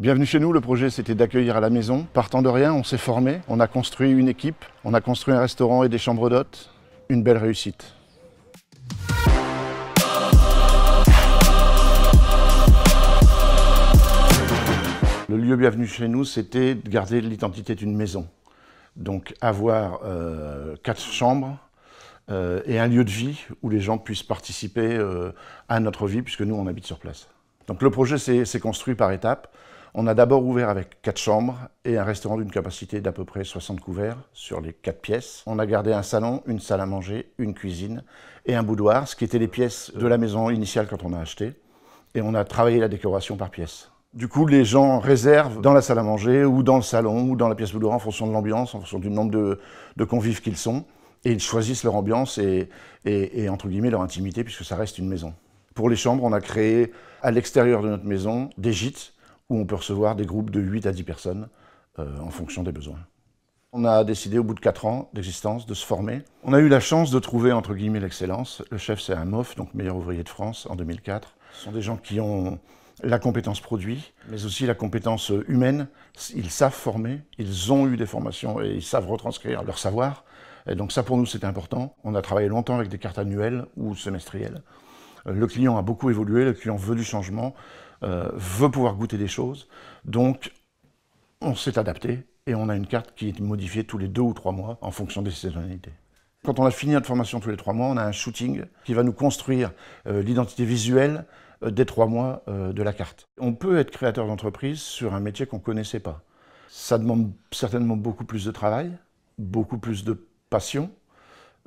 Bienvenue chez nous, le projet c'était d'accueillir à la maison. Partant de rien, on s'est formé, on a construit une équipe, on a construit un restaurant et des chambres d'hôtes. Une belle réussite. Le lieu bienvenu chez nous, c'était de garder l'identité d'une maison. Donc avoir 4 chambres et un lieu de vie où les gens puissent participer à notre vie, puisque nous on habite sur place. Donc le projet s'est construit par étapes. On a d'abord ouvert avec 4 chambres et un restaurant d'une capacité d'à peu près 60 couverts sur les 4 pièces. On a gardé un salon, une salle à manger, une cuisine et un boudoir, ce qui étaient les pièces de la maison initiale quand on a acheté. Et on a travaillé la décoration par pièce. Du coup, les gens réservent dans la salle à manger ou dans le salon ou dans la pièce boudoir en fonction de l'ambiance, en fonction du nombre de convives qu'ils sont. Et ils choisissent leur ambiance et entre guillemets leur intimité, puisque ça reste une maison. Pour les chambres, on a créé à l'extérieur de notre maison des gîtes où on peut recevoir des groupes de 8 à 10 personnes en fonction des besoins. On a décidé au bout de 4 ans d'existence de se former. On a eu la chance de trouver entre guillemets l'excellence. Le chef c'est un MOF, donc meilleur ouvrier de France en 2004. Ce sont des gens qui ont la compétence produit, mais aussi la compétence humaine. Ils savent former, ils ont eu des formations et ils savent retranscrire leur savoir. Et donc ça pour nous c'était important. On a travaillé longtemps avec des cartes annuelles ou semestrielles. Le client a beaucoup évolué, le client veut du changement, veut pouvoir goûter des choses. Donc on s'est adapté et on a une carte qui est modifiée tous les 2 ou 3 mois en fonction des saisonnalités. Quand on a fini notre formation tous les 3 mois, on a un shooting qui va nous construire l'identité visuelle des 3 mois de la carte. On peut être créateur d'entreprise sur un métier qu'on ne connaissait pas. Ça demande certainement beaucoup plus de travail, beaucoup plus de passion,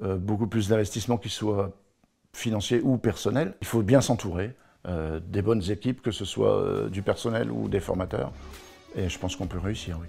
beaucoup plus d'investissement qui soit financier ou personnel. Il faut bien s'entourer des bonnes équipes, que ce soit du personnel ou des formateurs. Et je pense qu'on peut réussir, oui.